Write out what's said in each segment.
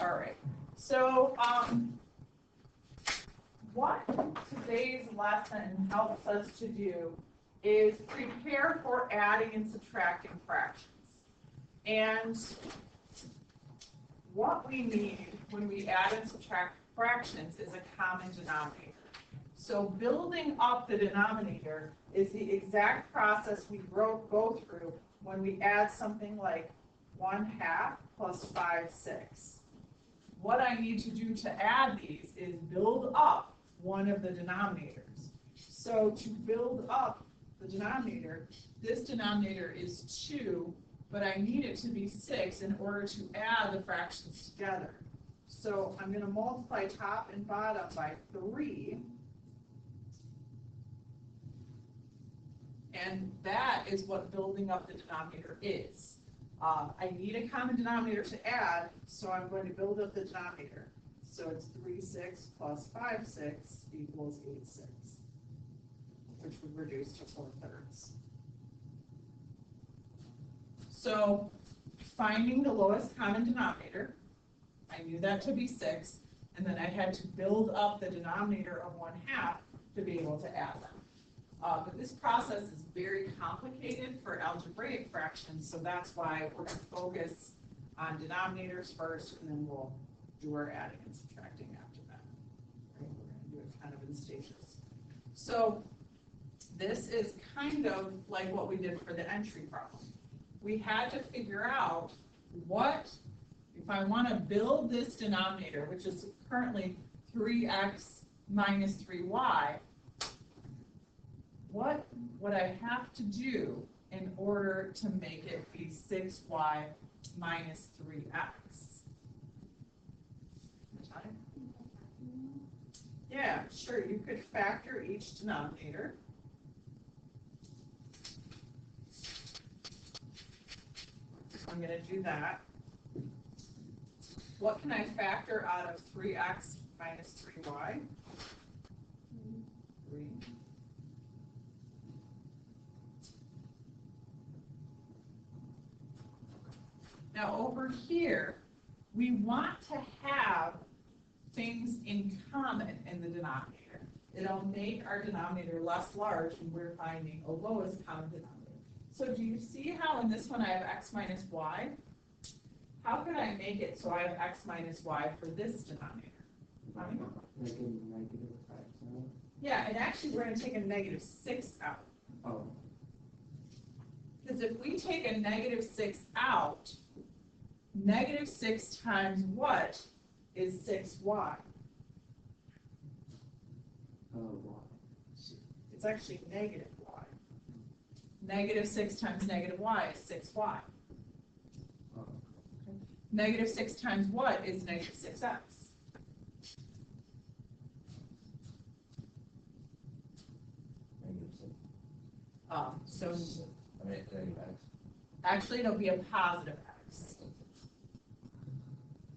All right. So what today's lesson helps us to do is prepare for adding and subtracting fractions. And what we need when we add and subtract fractions is a common denominator. So building up the denominator is the exact process we go through when we add something like 1/2 plus 5/6. What I need to do to add these is build up one of the denominators. So to build up the denominator, this denominator is 2, but I need it to be 6 in order to add the fractions together. So I'm going to multiply top and bottom by 3. And that is what building up the denominator is. I need a common denominator to add, so I'm going to build up the denominator. So it's 3/6 plus 5/6 equals 8/6, which would reduce to 4/3. So finding the lowest common denominator, I knew that to be 6, and then I had to build up the denominator of 1/2 to be able to add them. But this process is very complicated for algebraic fractions, so that's why we're going to focus on denominators first, and then we'll do our adding and subtracting after that. Right? We're going to do it kind of in stages. So this is kind of like what we did for the entry problem. We had to figure out what, if I want to build this denominator, which is currently 3x minus 3y, what would I have to do in order to make it be 6y minus 3x? Yeah, sure, you could factor each denominator. I'm going to do that. What can I factor out of 3x minus 3y? 3. Now over here, we want to have things in common in the denominator. It'll make our denominator less large when we're finding a lowest common denominator. So do you see how in this one I have x minus y? How could I make it so I have x minus y for this denominator? Yeah, and actually we're going to take a -6 out. Oh. Because if we take a -6 out, -6 times what is 6y? It's actually negative y. -6 times -y is 6y. -6 times what is -6x? So actually it'll be a positive x.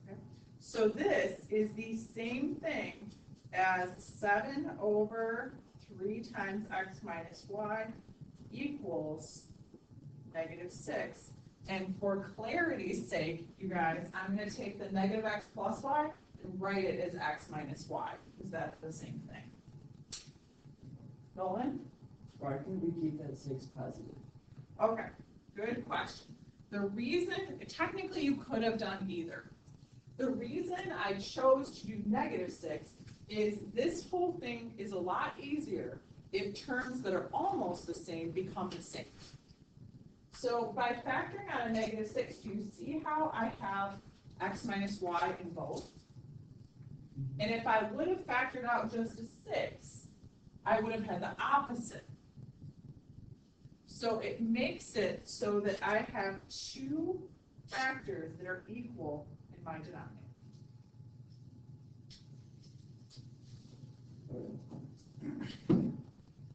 Okay. So this is the same thing as 7 over 3 times x minus y equals -6. And for clarity's sake, you guys, I'm going to take the -x plus y and write it as x minus y, because that's the same thing. Nolan? Why can't we keep that 6 positive? Okay, good question. The reason, technically you could have done either. The reason I chose to do -6 is this whole thing is a lot easier if terms that are almost the same become the same. So by factoring out a -6, do you see how I have x minus y in both? And if I would have factored out just a 6, I would have had the opposite. So it makes it so that I have 2 factors that are equal in my denominator.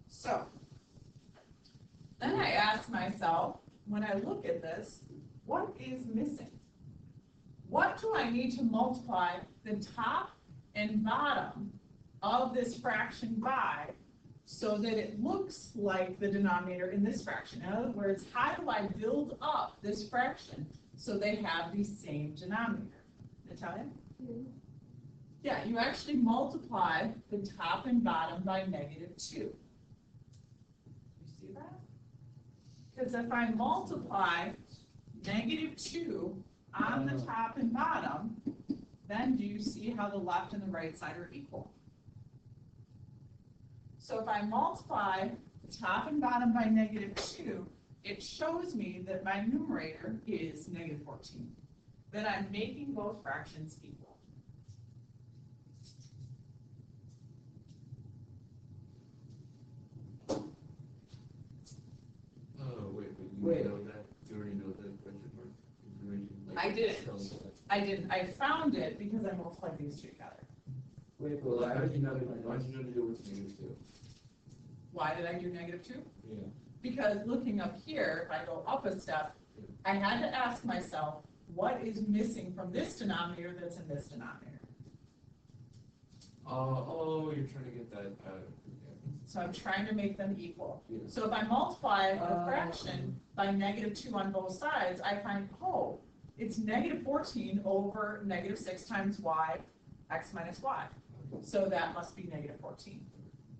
So then I ask myself, when I look at this, what is missing? What do I need to multiply the top and bottom of this fraction by so that it looks like the denominator in this fraction? In other words, how do I build up this fraction so they have the same denominator? Natalia? Yeah, you actually multiply the top and bottom by -2. You see that? Because if I multiply -2 on the top and bottom, then do you see how the left and the right side are equal? So if I multiply the top and bottom by -2, it shows me that my numerator is -14. That I'm making both fractions equal. Oh, wait, but Wait. you know that, you already know the question mark information? like, I didn't. tells us. I didn't, I found it because I multiplied these two together. Wait, but Well, why how'd would you you know, know why'd you know to do with -2? Why did I do -2? Yeah. Because looking up here, if I go up a step, I had to ask myself, what is missing from this denominator that's in this denominator? Oh, you're trying to get that out. So I'm trying to make them equal. Yeah. So if I multiply the fraction by -2 on both sides, I find, oh, it's -14 over -6 times y, x minus y. So that must be -14.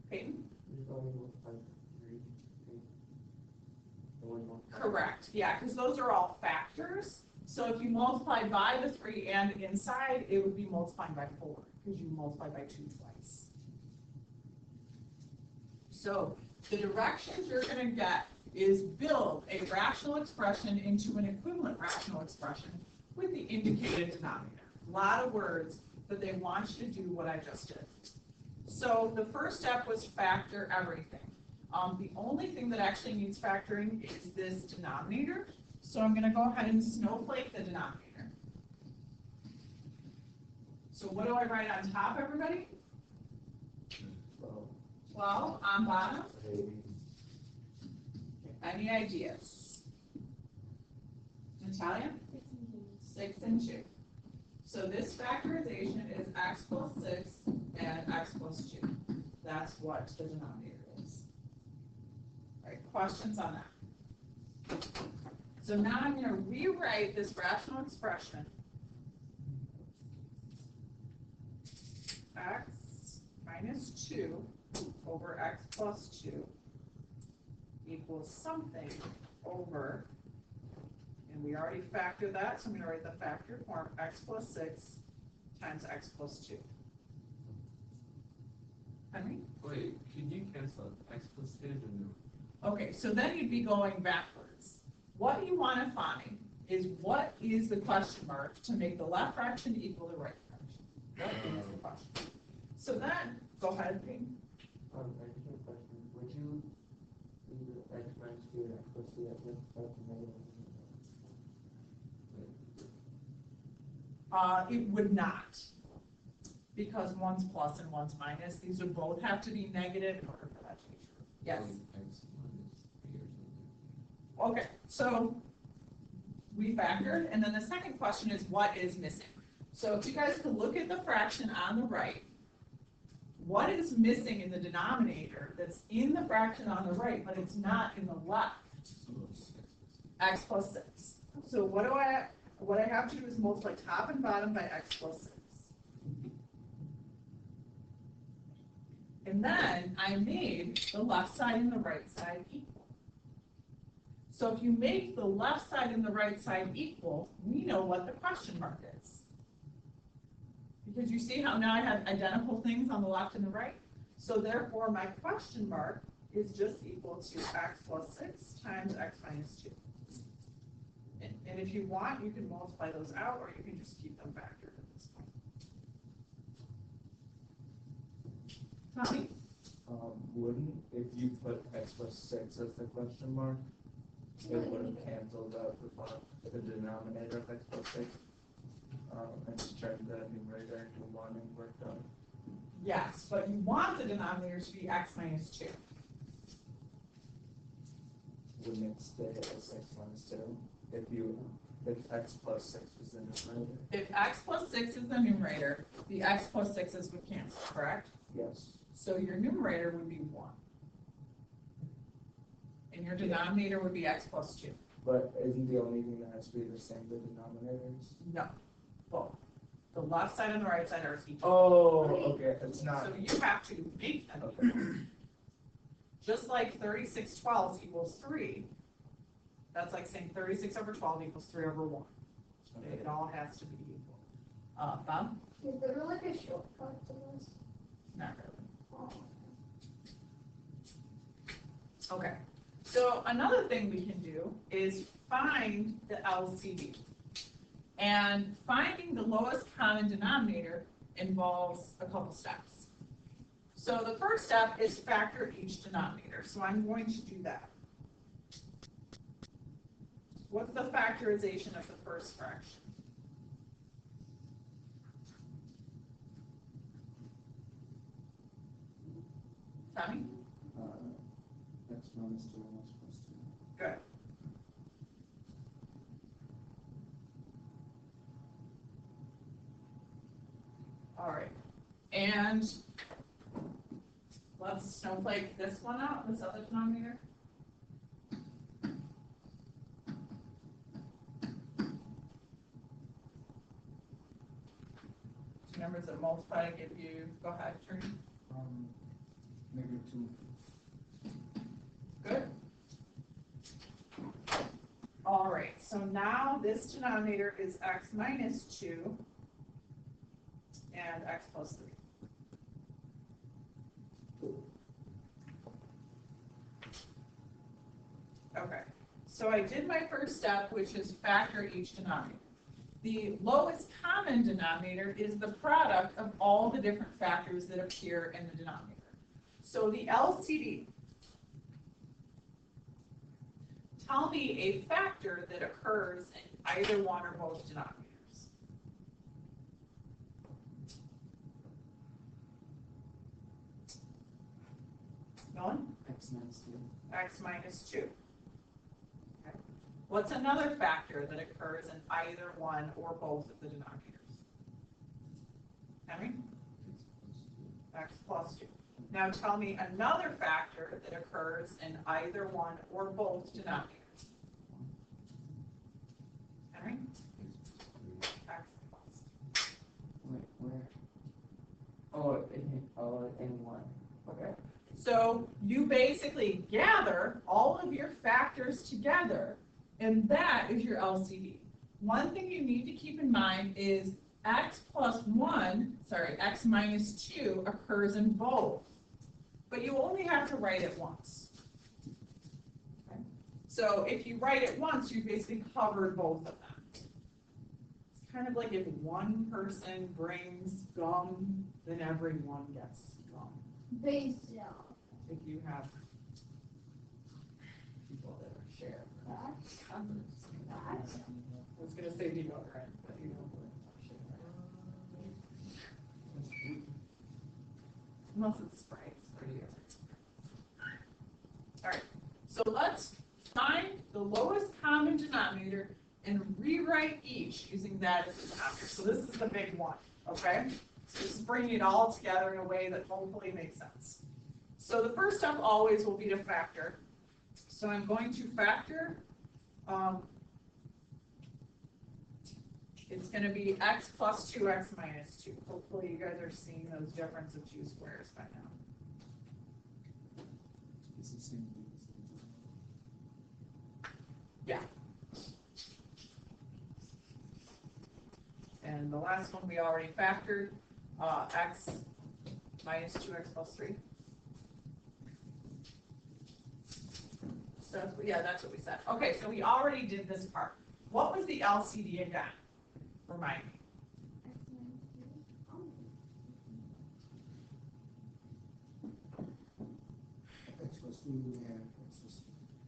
Peyton? Correct, yeah, because those are all factors. So if you multiply by the 3 and inside, it would be multiplying by 4, because you multiply by 2 twice. So the directions you're gonna get is build a rational expression into an equivalent rational expression with the indicated denominator. A lot of words, but they want you to do what I just did. So the first step was factor everything. The only thing that actually needs factoring is this denominator. So I'm gonna go ahead and snowflake the denominator. So what do I write on top, everybody? 12 on bottom. Any ideas? Natalia? 6 and 2. So this factorization is x plus 6 and x plus 2. That's what the denominator is. All right, questions on that? So now I'm going to rewrite this rational expression. X minus 2 over x plus 2 equals something over, and we already factored that, so I'm going to write the factor form, x plus 6 times x plus 2. Henry? Wait, could you cancel x plus 2 and Okay, so then you'd be going backwards. What you want to find is what is the question mark to make the left fraction equal the right fraction. What is the question? So then, go ahead, Peyton. I just have a question. Would you do the x minus 2 and x plus 2 as It would not, because one's plus and one's minus. These would both have to be negative in order for that to be true. Yes. x minus 3 or something? Okay, so we factored, and then the second question is what is missing? So if you guys could look at the fraction on the right, what is missing in the denominator that's in the fraction on the right, but it's not in the left? So it's X plus 6. So what I have to do is multiply top and bottom by x plus 6. And then I made the left side and the right side equal. So if you make the left side and the right side equal, we know what the question mark is. Because you see how now I have identical things on the left and the right? So therefore my question mark is just equal to x plus 6 times x minus 2. And if you want, you can multiply those out, or you can just keep them factored at this point. Tommy? Wouldn't, if you put x plus 6 as the question mark, it would have canceled out the denominator of x plus 6? And just turned the numerator into 1 and worked out. Yes, but you want the denominator to be x minus 2. Wouldn't it stay at 6 minus 2? If x plus 6 was the numerator? If x plus 6 is the numerator, the x plus 6's would cancel, correct? Yes. So your numerator would be 1. And your denominator would be x plus 2. But isn't the only thing that has to be the same the denominators? No, both. The left side and the right side are equal. Oh, okay, it's not, So you have to make them okay. equal. Just like 36/12 equals 3. That's like saying 36/12 equals 3/1. Okay, it all has to be equal. Bob? Is there like a shortcut to this? Not really. Oh. Okay. So another thing we can do is find the LCD. And finding the lowest common denominator involves a couple steps. So the first step is factor each denominator. So I'm going to do that. What's the factorization of the first fraction? Tommy? X minus 2 and X plus 2. Good. All right. And let's snowflake this one out, this other denominator. Two numbers that multiply to give you, go ahead, Trini. -2. Good. All right, so now this denominator is x minus 2 and x plus 3. Okay, so I did my first step, which is factor each denominator. The lowest common denominator is the product of all the different factors that appear in the denominator. So the LCD, tell me a factor that occurs in either one or both denominators. Nolan? X minus 2. X minus 2. Okay. What's another factor that occurs in either one or both of the denominators? Henry? X plus 2. Now tell me another factor that occurs in either one or both denominators. Henry? X plus. Wait, where? In 1. Okay. So you basically gather all of your factors together, and that is your LCD. One thing you need to keep in mind is x minus 2 occurs in both, but you only have to write it once. Okay? So if you write it once, you basically covered both of them. It's kind of like if one person brings gum, then everyone gets gum. Base, yeah. If you have people that are sharing. I was gonna say deodorant, but you don't really want to share. Unless it's spray, it's pretty easy. All right, so let's find the lowest common denominator and rewrite each using that as a denominator. So this is the big one, okay? So this is bringing it all together in a way that hopefully makes sense. So the first step always will be to factor. So I'm going to factor, it's going to be x plus 2x minus 2. Hopefully you guys are seeing those difference of 2 squares by now. It's the same thing. Yeah. And the last one we already factored, x minus 2x plus 3. So yeah, that's what we said. Okay, so we already did this part. What was the LCD again? Remind me. X plus 2 and X plus 2.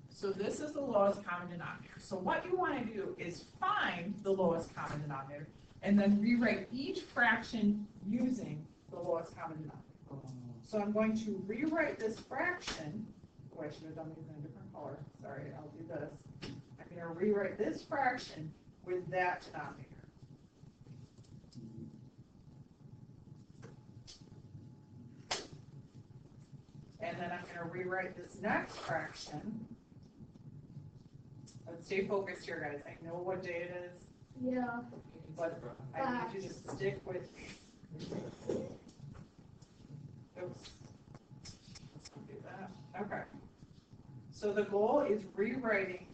So this is the lowest common denominator. So what you want to do is find the lowest common denominator and then rewrite each fraction using the lowest common denominator. So I'm going to rewrite this fraction. Oh, I should have done these in a different color. Sorry, I'll do this. I'm going to rewrite this fraction with that denominator. And then I'm going to rewrite this next fraction. Let's stay focused here, guys. I know what day it is. Yeah. but I need you to stick with me. Oops. Let's do that. Okay. So the goal is rewriting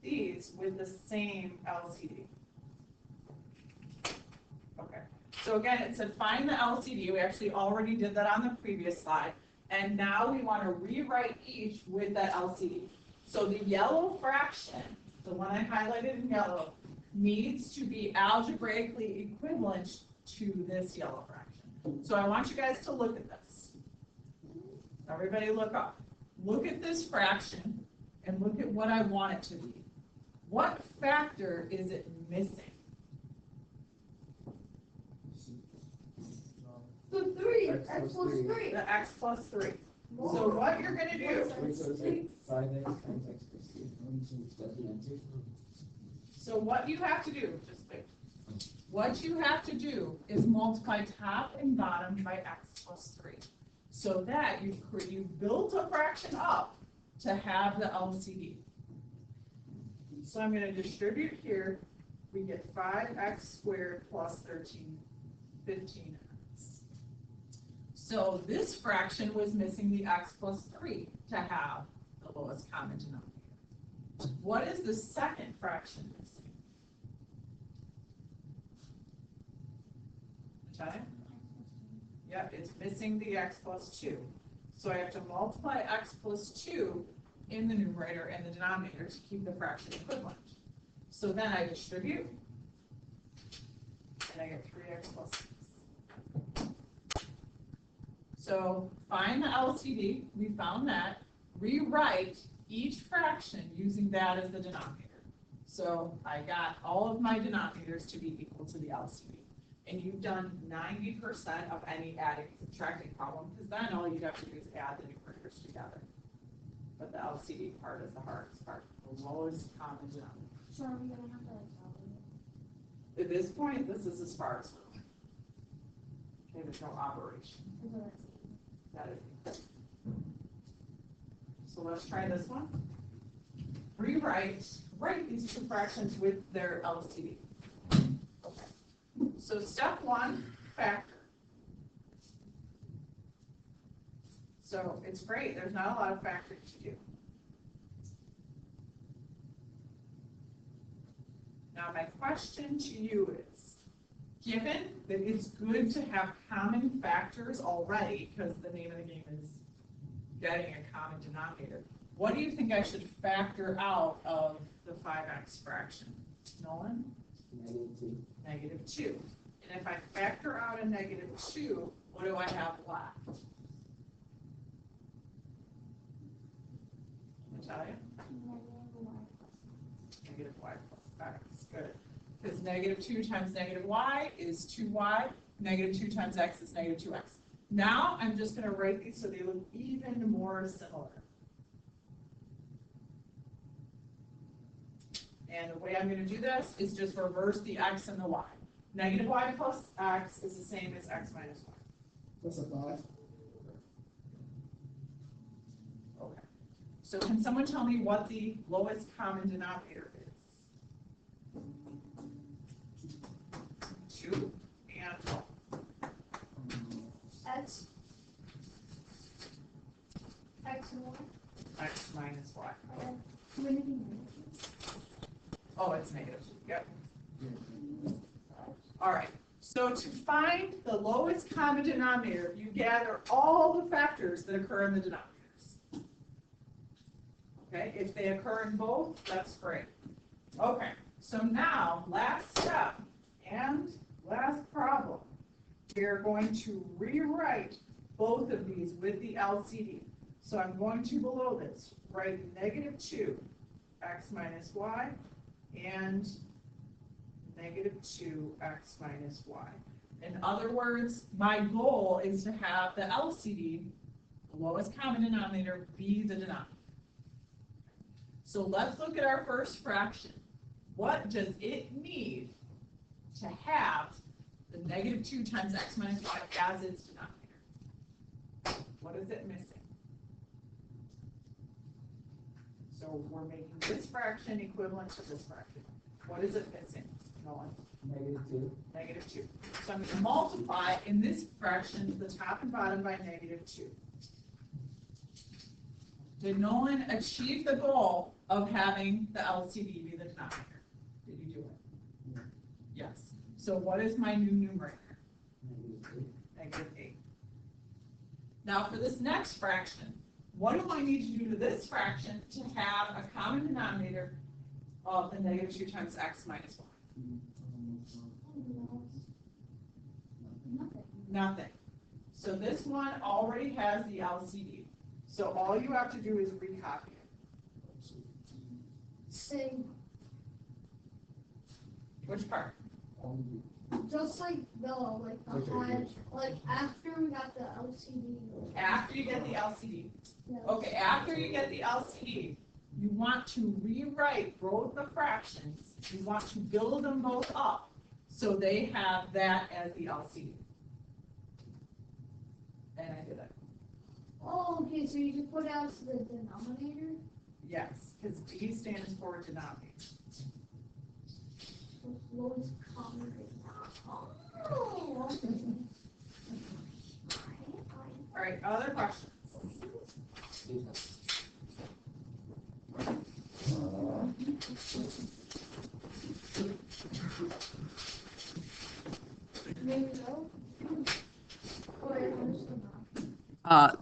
these with the same LCD. Okay. So again, it said find the LCD. We actually already did that on the previous slide. And now we want to rewrite each with that LCD. So the yellow fraction, the one I highlighted in yellow, needs to be algebraically equivalent to this yellow fraction. So I want you guys to look at this. Everybody look up. Look at this fraction and look at what I want it to be. What factor is it missing? The 3, X X plus plus 3. 3. The x plus 3. So what you're going to do, Wait, so is it 5x times x plus 3? That's the answer. so what you have to do, just wait. What you have to do is multiply top and bottom by x plus 3. So that you've built a fraction up to have the LCD. So I'm going to distribute here. We get 5x squared plus 15x. So this fraction was missing the x plus 3 to have the lowest common denominator. What is the second fraction missing? Okay. Yep, it's missing the x plus 2. So I have to multiply x plus 2 in the numerator and the denominator to keep the fraction equivalent. So then I distribute, and I get 3x plus 6. So find the LCD, we found that. Rewrite each fraction using that as the denominator. So I got all of my denominators to be equal to the LCD. And you've done 90% of any adding and subtracting problem, because then all you'd have to do is add the numerators together. But the LCD part is the hardest part, the lowest common denominator. So are we gonna have to like solve it? At this point, this is as far as we're going. Okay, there's no operation. That is. So let's try this one. Write these two fractions with their LCD. Okay. So step 1, factor. So it's great, there's not a lot of factoring to do. Now my question to you is, given that it's good to have common factors already, because the name of the game is getting a common denominator, what do you think I should factor out of the 5x fraction? Nolan? -2. -2. And if I factor out a -2, what do I have left? Natalia? -y plus x, good. Because -2 times -y is 2y, -2 times x is -2x. Now, I'm just going to write these so they look even more similar. And the way I'm going to do this is just reverse the x and the y. -y plus x is the same as x minus y. That's a 5. Okay. So can someone tell me what the lowest common denominator is? 2 and X. X and Y. x minus y. Okay. How many negatives? Oh, it's -2, yep. All right, so to find the lowest common denominator, you gather all the factors that occur in the denominators. Okay, if they occur in both, that's great. Okay, so now, last step and last problem. We're going to rewrite both of these with the LCD. So I'm going to, below this, write -2 x minus y and -2 x minus y. In other words, my goal is to have the LCD, the lowest common denominator, be the denominator. So let's look at our first fraction. What does it need to have the -2 times x minus y as its denominator? What is it missing? So we're making this fraction equivalent to this fraction. What is it missing? No. Nolan? -2. -2. So I'm gonna multiply in this fraction, the top and bottom by -2. Did Nolan achieve the goal of having the LCD be the denominator? Did you do it? No. Yes. So what is my new numerator? -8. -8. Now for this next fraction, what do I need to do to this fraction to have a common denominator of the -2 times x minus 1? Nothing. Nothing. So this one already has the LCD. So all you have to do is recopy it. Same, Which part? just like like after we got the LCD. After you get the LCD. Yeah. Okay, after you get the LCD, you want to rewrite both the fractions. You want to build them both up so they have that as the LCD. And I did it. Oh, okay, so you just put out to the denominator? Yes, because D stands for denominator. Lowest common denominator. Oh, okay. All right, other questions? Maybe so. Or,